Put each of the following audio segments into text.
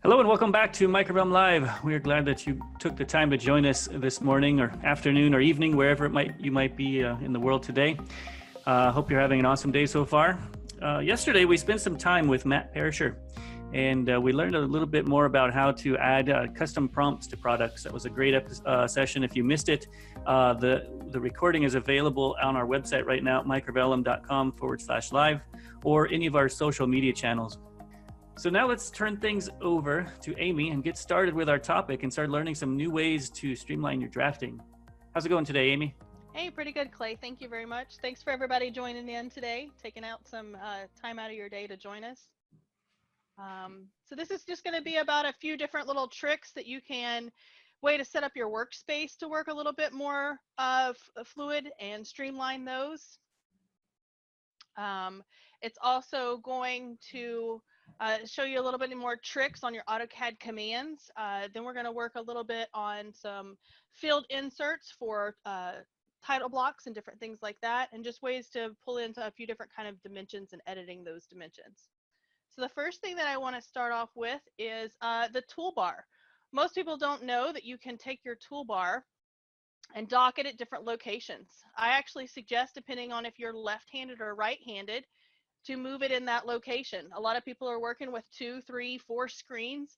Hello and welcome back to Microvellum Live. We are glad that you took the time to join us this morning or afternoon or evening, wherever you might be in the world today. Hope you're having an awesome day so far. Yesterday we spent some time with Matt Perisher, and we learned a little bit more about how to add custom prompts to products. That was a great session. If you missed it, the recording is available on our website right now at microvellum.com/live or any of our social media channels. So now let's turn things over to Amy and get started with our topic and start learning some new ways to streamline your drafting. How's it going today, Amy? Hey, pretty good, Clay. Thank you very much. Thanks for everybody joining in today, taking out some time out of your day to join us. So this is just going to be about a few different little tricks that you can way to set up your workspace to work a little bit more fluid and streamline those. It's also going to show you a little bit more tricks on your AutoCAD commands. Then we're going to work a little bit on some field inserts for title blocks and different things like that, and just ways to pull into a few different kind of dimensions and editing those dimensions. So the first thing that I want to start off with is the toolbar. Most people don't know that you can take your toolbar and dock it at different locations. I actually suggest, depending on if you're left-handed or right-handed, to move it in that location. A lot of people are working with 2, 3, 4 screens,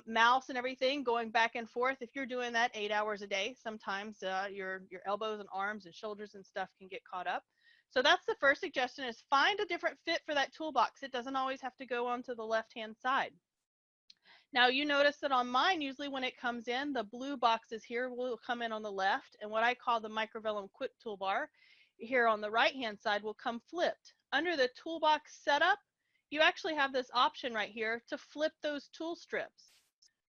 mouse and everything, going back and forth. If you're doing that 8 hours a day, sometimes your elbows and arms and shoulders and stuff can get caught up. So that's the first suggestion, is find a different fit for that toolbox. It doesn't always have to go onto the left-hand side. Now you notice that on mine, usually when it comes in, the blue boxes here will come in on the left, and what I call the Microvellum quick toolbar here on the right-hand side will come flipped. Under the toolbox setup, you actually have this option right here to flip those tool strips.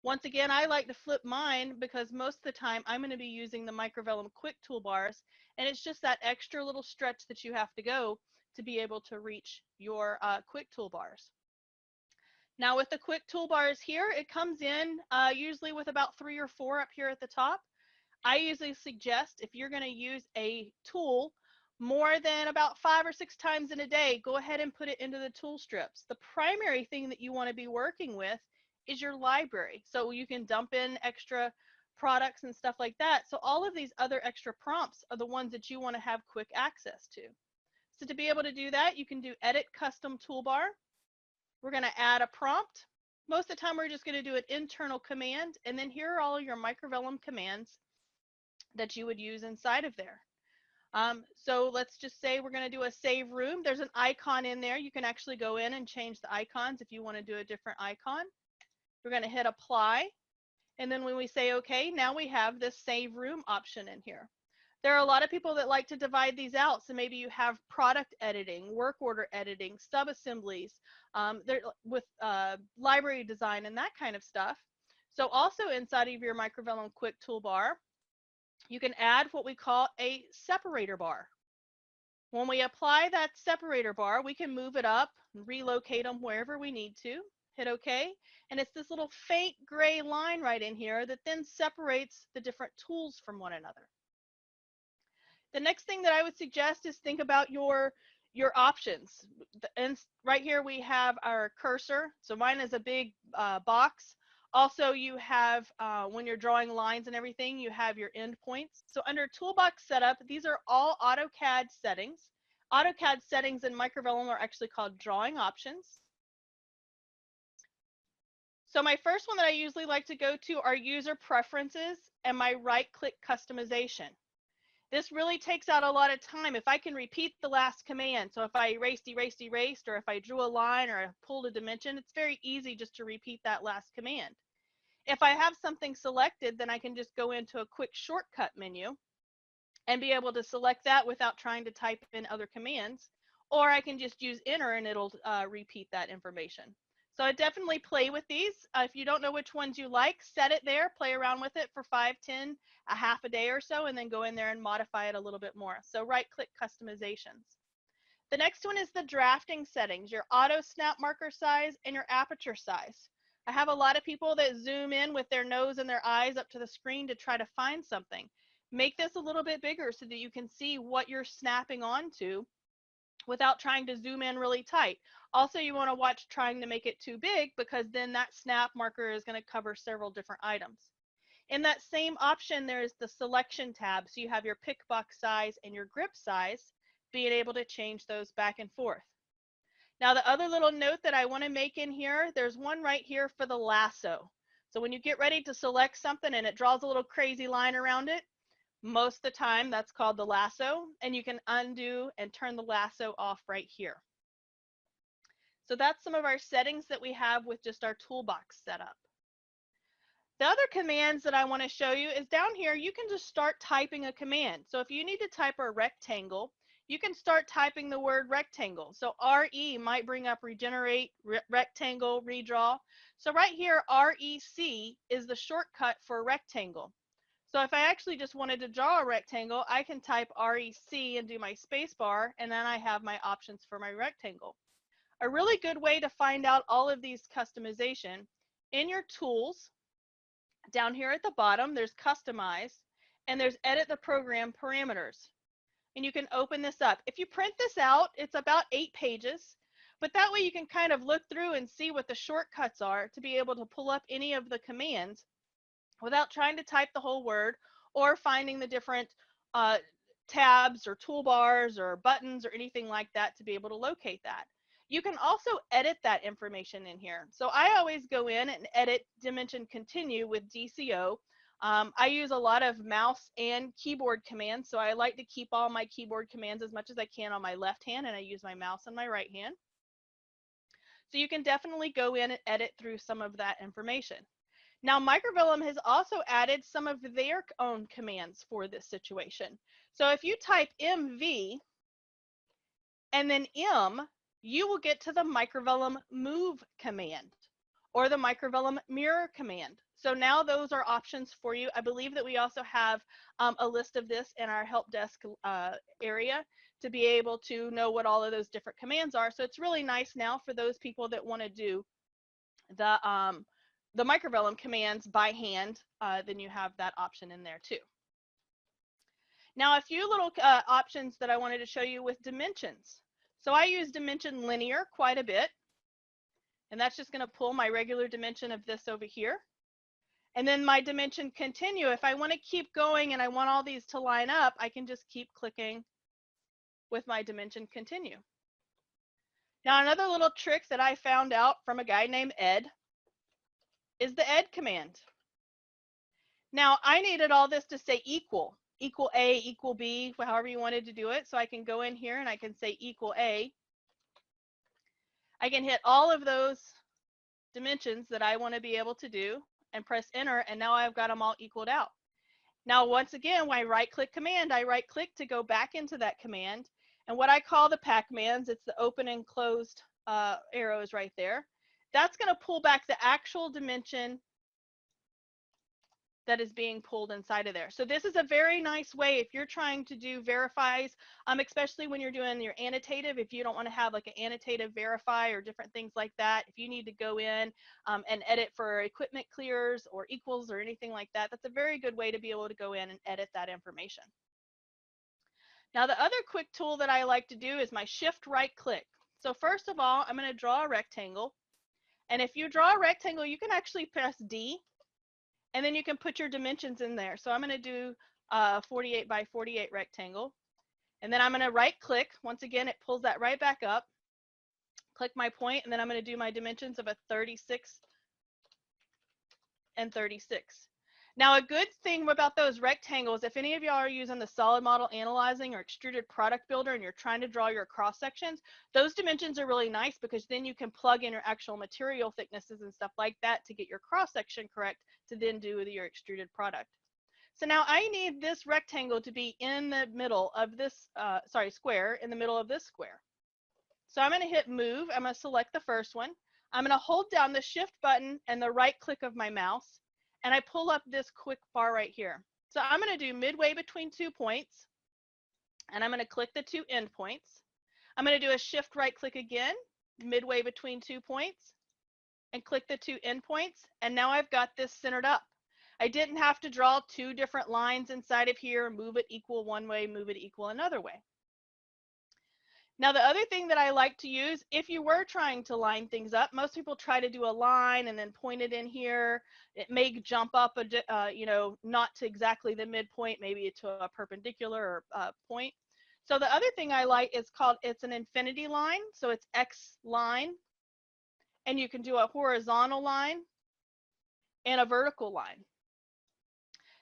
Once again, I like to flip mine because most of the time I'm going to be using the Microvellum quick toolbars, and it's just that extra little stretch that you have to go to be able to reach your quick toolbars. Now with the quick toolbars here, it comes in usually with about 3 or 4 up here at the top. I usually suggest, if you're going to use a tool more than about 5 or 6 times in a day, go ahead and put it into the tool strips. The primary thing that you want to be working with is your library. So you can dump in extra products and stuff like that. So all of these other extra prompts are the ones that you want to have quick access to. So to be able to do that, you can do Edit Custom Toolbar. We're going to add a prompt. Most of the time, we're just going to do an internal command, and then here are all your Microvellum commands that you would use inside of there. So let's just say we're going to do a save room. There's an icon in there. You can actually go in and change the icons if you want to do a different icon. We're going to hit apply, and then when we say okay, now we have this save room option in here. There are a lot of people that like to divide these out. So maybe you have product editing, work order editing, sub-assemblies, with library design and that kind of stuff. So also inside of your Microvellum quick toolbar, you can add what we call a separator bar. When we apply that separator bar, we can move it up and relocate them wherever we need to. Hit OK, and it's this little faint gray line right in here that then separates the different tools from one another. The next thing that I would suggest is think about your options. And right here we have our cursor. So mine is a big box. Also, you have, when you're drawing lines and everything, you have your endpoints. So under Toolbox Setup, these are all AutoCAD settings. AutoCAD settings in Microvellum are actually called drawing options. So my first one that I usually like to go to are user preferences and my right-click customization. This really takes out a lot of time. If I can repeat the last command, so if I erased, or if I drew a line or I pulled a dimension, it's very easy just to repeat that last command. If I have something selected, then I can just go into a quick shortcut menu and be able to select that without trying to type in other commands, or I can just use enter and it'll repeat that information. So I definitely play with these. If you don't know which ones you like, set it there, play around with it for 5, 10, a half a day or so, and then go in there and modify it a little bit more. So right-click customizations. The next one is the drafting settings, your auto snap marker size and your aperture size. I have a lot of people that zoom in with their nose and their eyes up to the screen to try to find something. Make this a little bit bigger so that you can see what you're snapping onto without trying to zoom in really tight. Also, you want to watch trying to make it too big, because then that snap marker is going to cover several different items. In that same option, there's the selection tab. So you have your pick box size and your grip size, being able to change those back and forth. Now, the other little note that I want to make in here, there's one right here for the lasso. So when you get ready to select something and it draws a little crazy line around it, most of the time that's called the lasso, and you can undo and turn the lasso off right here. So that's some of our settings that we have with just our toolbox setup. The other commands that I want to show you is down here. You can just start typing a command. So if you need to type a rectangle, you can start typing the word rectangle. So RE might bring up regenerate, rectangle, redraw. So right here, REC is the shortcut for rectangle. So if I actually just wanted to draw a rectangle, I can type REC and do my space bar, and then I have my options for my rectangle. A really good way to find out all of these customization, in your tools, down here at the bottom, there's customize, and there's edit the program parameters. And you can open this up. If you print this out, it's about 8 pages, but that way you can kind of look through and see what the shortcuts are to be able to pull up any of the commands without trying to type the whole word or finding the different tabs or toolbars or buttons or anything like that to be able to locate that. You can also edit that information in here. So I always go in and edit dimension continue with DCO. I use a lot of mouse and keyboard commands, so I like to keep all my keyboard commands as much as I can on my left hand, and I use my mouse on my right hand. So you can definitely go in and edit through some of that information. Now, Microvellum has also added some of their own commands for this situation. So if you type MV and then M, you will get to the Microvellum move command or the Microvellum mirror command. So now those are options for you. I believe that we also have a list of this in our help desk area to be able to know what all of those different commands are. So it's really nice now for those people that want to do the Microvellum commands by hand, then you have that option in there too. Now, a few little options that I wanted to show you with dimensions. So I use dimension linear quite a bit, and that's just going to pull my regular dimension of this over here. And then my dimension continue, if I want to keep going and I want all these to line up, I can just keep clicking with my dimension continue. Now, another little trick that I found out from a guy named Ed is the ed command. Now, I needed all this to say equal A, equal B, however you wanted to do it. So I can go in here and I can say equal A. I can hit all of those dimensions that I want to be able to do and press enter, and now I've got them all equaled out. Now, once again, when I right-click command, I right-click to go back into that command. And what I call the pac-mans, it's the open and closed arrows right there. That's going to pull back the actual dimension that is being pulled inside of there. So this is a very nice way if you're trying to do verifies, especially when you're doing your annotative, if you don't want to have like an annotative verify or different things like that, if you need to go in and edit for equipment clears or equals or anything like that, that's a very good way to be able to go in and edit that information. Now, the other quick tool that I like to do is my shift right click. So first of all, I'm going to draw a rectangle. And if you draw a rectangle, you can actually press D, and then you can put your dimensions in there. So I'm going to do a 48 by 48 rectangle. And then I'm going to right click. Once again, it pulls that right back up. Click my point, and then I'm going to do my dimensions of a 36 and 36. Now, a good thing about those rectangles, if any of y'all are using the solid model analyzing or extruded product builder and you're trying to draw your cross sections, those dimensions are really nice because then you can plug in your actual material thicknesses and stuff like that to get your cross section correct to then do with your extruded product. So now I need this rectangle to be in the middle of this, square, in the middle of this square. So I'm going to hit move. I'm going to select the first one. I'm going to hold down the shift button and the right click of my mouse, and I pull up this quick bar right here. So I'm going to do midway between 2 points, and I'm going to click the 2 endpoints. I'm going to do a shift right click again, midway between 2 points, and click the 2 endpoints, and now I've got this centered up. I didn't have to draw 2 different lines inside of here, move it equal one way, move it equal another way. Now, the other thing that I like to use, if you were trying to line things up, most people try to do a line and then point it in here. It may jump up, you know, not to exactly the midpoint, maybe to a perpendicular point. So the other thing I like is it's an infinity line. So it's X line, and you can do a horizontal line and a vertical line.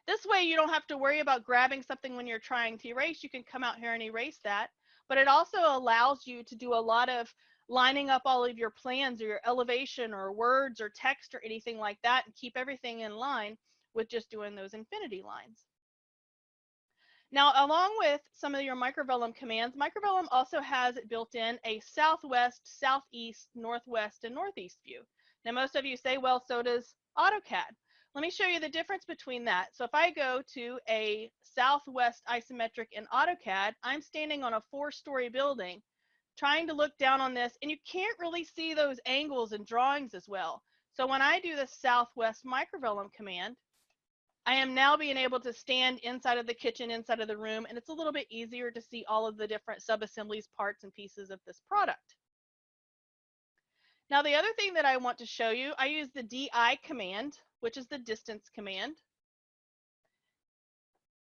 This way you don't have to worry about grabbing something when you're trying to erase. You can come out here and erase that. But it also allows you to do a lot of lining up all of your plans or your elevation or words or text or anything like that, and keep everything in line with just doing those infinity lines. Now, along with some of your Microvellum commands, Microvellum also has built in a southwest, southeast, northwest, and northeast view. Now, most of you say, well, so does AutoCAD. Let me show you the difference between that. So if I go to a southwest isometric in AutoCAD, I'm standing on a 4-story building trying to look down on this, and you can't really see those angles and drawings as well. So when I do the southwest Microvellum command, I am now being able to stand inside of the kitchen, inside of the room, and it's a little bit easier to see all of the different subassemblies, parts, and pieces of this product. Now, the other thing that I want to show you, I use the DI command, which is the distance command.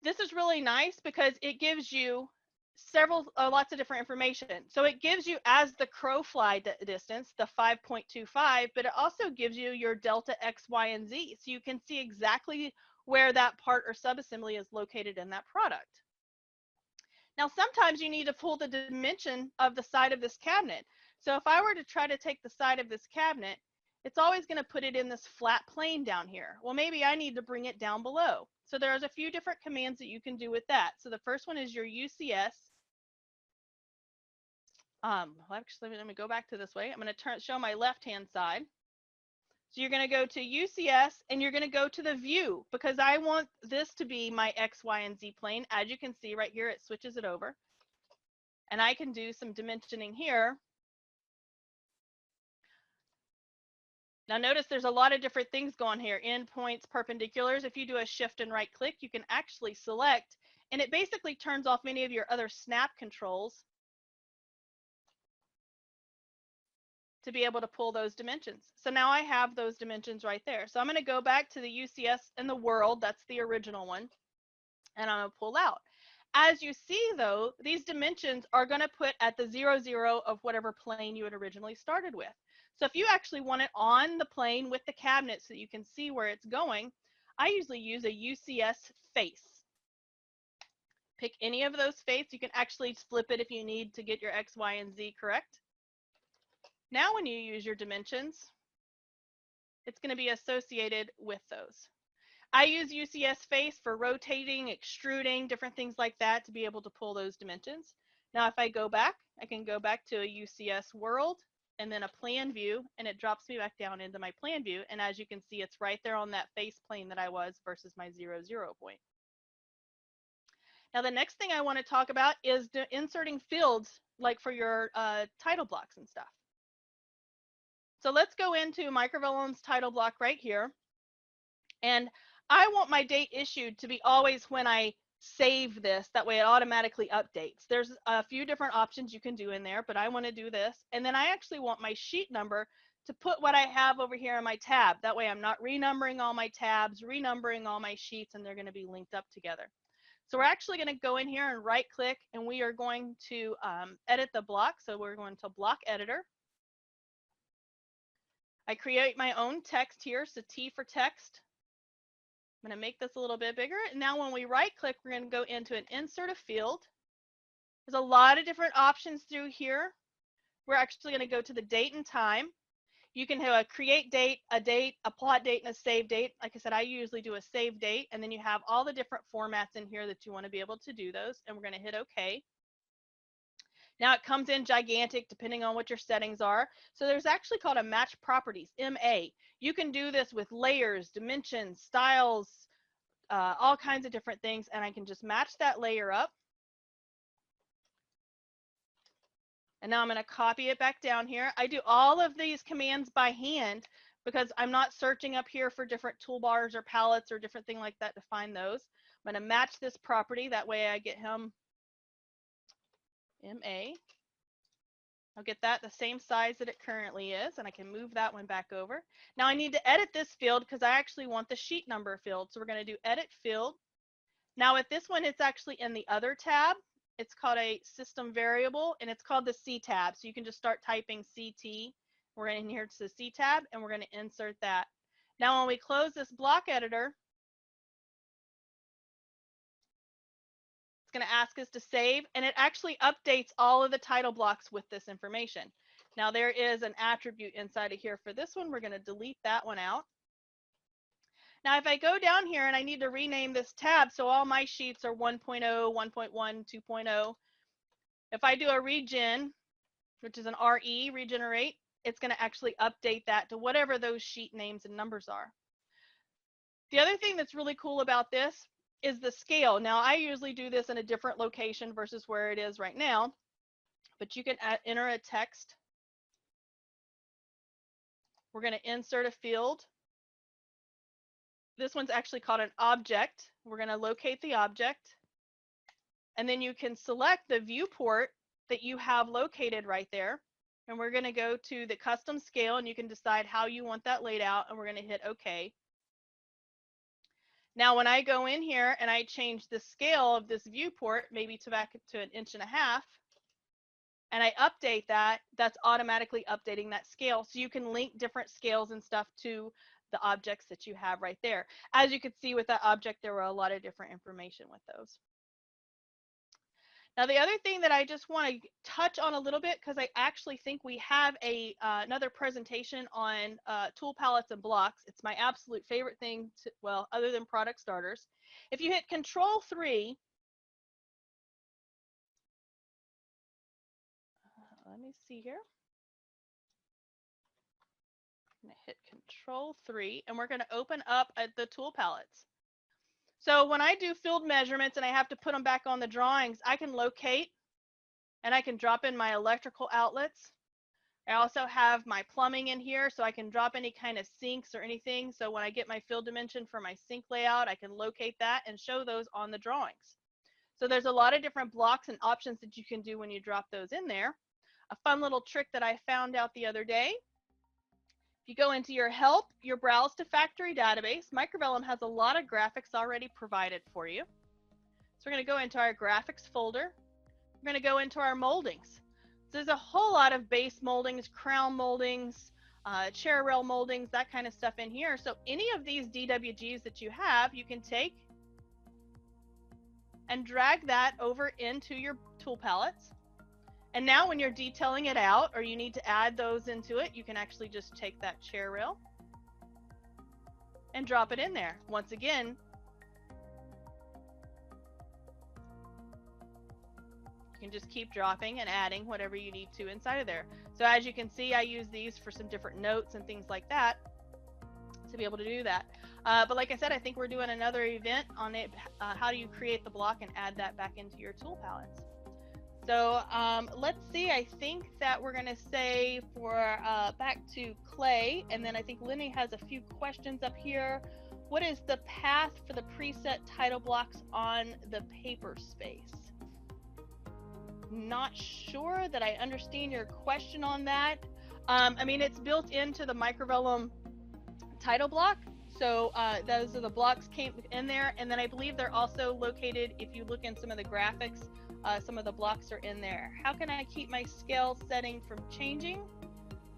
This is really nice because it gives you lots of different information. So it gives you as the crow fly distance, the 5.25, but it also gives you your delta X, Y, and Z. So you can see exactly where that part or subassembly is located in that product. Now, sometimes you need to pull the dimension of the side of this cabinet. So if I were to try to take the side of this cabinet, it's always going to put it in this flat plane down here. Well, maybe I need to bring it down below. So there's a few different commands that you can do with that. So the first one is your UCS. Actually, let me go back to this way. I'm going to show my left-hand side. So you're going to go to UCS, and you're going to go to the view, because I want this to be my X, Y, and Z plane. As you can see right here, it switches it over. And I can do some dimensioning here. Now notice there's a lot of different things going here. Endpoints, perpendiculars. If you do a shift and right click, you can actually select, and it basically turns off many of your other snap controls to be able to pull those dimensions. So now I have those dimensions right there. So I'm going to go back to the UCS and the world. That's the original one. And I'm going to pull out. As you see, though, these dimensions are going to put at the 0, 0 of whatever plane you had originally started with. So if you actually want it on the plane with the cabinet so that you can see where it's going, I usually use a UCS face. Pick any of those faces. You can actually flip it if you need to get your X, Y, and Z correct. Now when you use your dimensions, it's going to be associated with those. I use UCS face for rotating, extruding, different things like that to be able to pull those dimensions. Now if I go back, I can go back to a UCS world and then a plan view, and it drops me back down into my plan view. And as you can see, it's right there on that face plane that I was versus my 0, 0 point. Now the next thing I want to talk about is inserting fields like for your title blocks and stuff. So let's go into Microvellum's title block right here. And I want my date issued to be always when I save this. That way it automatically updates. There's a few different options you can do in there, but I want to do this. And then I actually want my sheet number to put what I have over here in my tab. That way I'm not renumbering all my tabs, renumbering all my sheets, and they're going to be linked up together. So we're actually going to go in here and right click, and we are going to edit the block. So we're going to block editor. I create my own text here, so T for text. I'm going to make this a little bit bigger. And now when we right click, we're going to go into an insert a field. There's a lot of different options through here. We're actually going to go to the date and time. You can have a create date, a plot date, and a save date. Like I said, I usually do a save date, and then you have all the different formats in here that you want to be able to do those. And we're going to hit OK. Now it comes in gigantic depending on what your settings are. So there's actually called a match properties, MA. You can do this with layers, dimensions, styles, all kinds of different things, and I can just match that layer up. And now I'm going to copy it back down here. I do all of these commands by hand because I'm not searching up here for different toolbars or palettes or different thing like that to find those. I'm going to match this property. That way I get him MA. I'll get that the same size that it currently is, and I can move that one back over. Now I need to edit this field because I actually want the sheet number field. So we're going to do edit field. Now with this one, it's actually in the other tab. It's called a system variable, and it's called the C tab. So you can just start typing CT. We're going to here to the C tab, and we're going to insert that. Now when we close this block editor, it's going to ask us to save, and it actually updates all of the title blocks with this information. Now there is an attribute inside of here for this one. We're going to delete that one out. Now if I go down here and I need to rename this tab, so all my sheets are 1.0, 1.1, 2.0. If I do a regen, which is an RE, regenerate, it's going to actually update that to whatever those sheet names and numbers are. The other thing that's really cool about this is the scale. Now I usually do this in a different location versus where it is right now, but you can enter a text. We're going to insert a field. This one's actually called an object. We're going to locate the object, and then you can select the viewport that you have located right there, and we're going to go to the custom scale, and you can decide how you want that laid out, and we're going to hit OK. Now when I go in here and I change the scale of this viewport, maybe to back to 1.5 inches, and I update that, that's automatically updating that scale. So you can link different scales and stuff to the objects that you have right there. As you could see with that object, there were a lot of different information with those. Now the other thing that I just want to touch on a little bit, because I actually think we have a another presentation on tool palettes and blocks. It's my absolute favorite thing to, well, other than product starters. If you hit Control-3, let me see here. I'm going to hit Control-3, and we're going to open up the tool palettes. So when I do field measurements and I have to put them back on the drawings, I can locate and I can drop in my electrical outlets. I also have my plumbing in here, so I can drop any kind of sinks or anything. So when I get my field dimension for my sink layout, I can locate that and show those on the drawings. So there's a lot of different blocks and options that you can do when you drop those in there. A fun little trick that I found out the other day. If you go into your help, your browse to factory database, Microvellum has a lot of graphics already provided for you. So we're going to go into our graphics folder. We're going to go into our moldings. So there's a whole lot of base moldings, crown moldings, chair rail moldings, that kind of stuff in here. So any of these DWGs that you have, you can take and drag that over into your tool palettes. And now when you're detailing it out, or you need to add those into it, you can actually just take that chair rail and drop it in there. Once again, you can just keep dropping and adding whatever you need to inside of there. So as you can see, I use these for some different notes and things like that to be able to do that. But like I said, I think we're doing another event on it. How do you create the block and add that back into your tool palettes? So let's see, I think that we're going to say for back to Clay, and then I think Lenny has a few questions up here. What is the path for the preset title blocks on the paper space? Not sure that I understand your question on that. I mean, it's built into the Microvellum title block. So those are the blocks came in there. And then I believe they're also located, if you look in some of the graphics, some of the blocks are in there. How can I keep my scale setting from changing?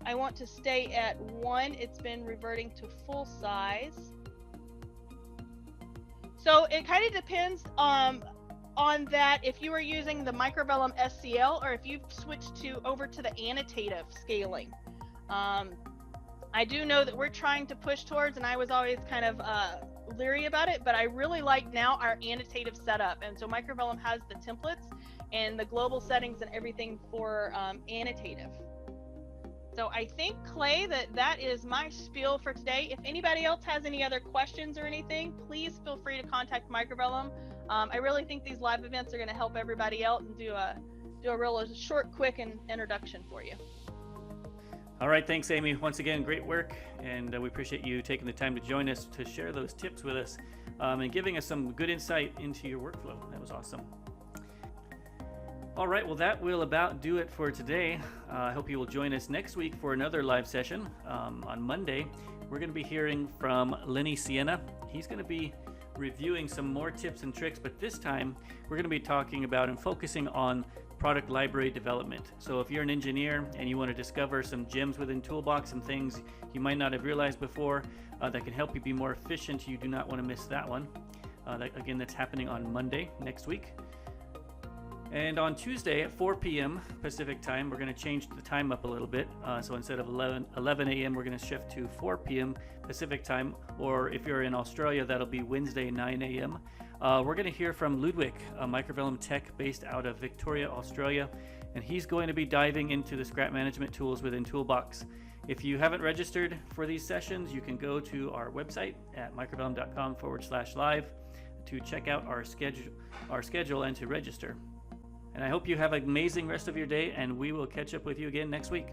I want to stay at 1. It's been reverting to full size. So it kind of depends on that, if you are using the Microvellum SCL or if you've switched over to the annotative scaling. I do know that we're trying to push towards, and I was always kind of leery about it, but I really like now our annotative setup. And so Microvellum has the templates and the global settings and everything for annotative. So I think, Clay, that is my spiel for today. If anybody else has any other questions or anything, please feel free to contact Microvellum. I really think these live events are going to help everybody out and do a real short, quick introduction for you. All right, thanks, Amy. Once again, great work, and we appreciate you taking the time to join us to share those tips with us and giving us some good insight into your workflow. That was awesome. All right, well, that will about do it for today. I hope you will join us next week for another live session. On Monday, we're going to be hearing from Lenny Sienna. He's going to be reviewing some more tips and tricks, but this time we're going to be talking about and focusing on product library development. So if you're an engineer and you want to discover some gems within Toolbox and things you might not have realized before that can help you be more efficient, you do not want to miss that one. Again, that's happening on Monday next week. And on Tuesday at 4 p.m. Pacific time, we're going to change the time up a little bit. So instead of 11 a.m., we're going to shift to 4 p.m. Pacific time. Or if you're in Australia, that'll be Wednesday, 9 a.m. We're going to hear from Ludwig, a Microvellum tech based out of Victoria, Australia. And he's going to be diving into the scrap management tools within Toolbox. If you haven't registered for these sessions, you can go to our website at microvellum.com/live to check out our schedule and to register. And I hope you have an amazing rest of your day, and we will catch up with you again next week.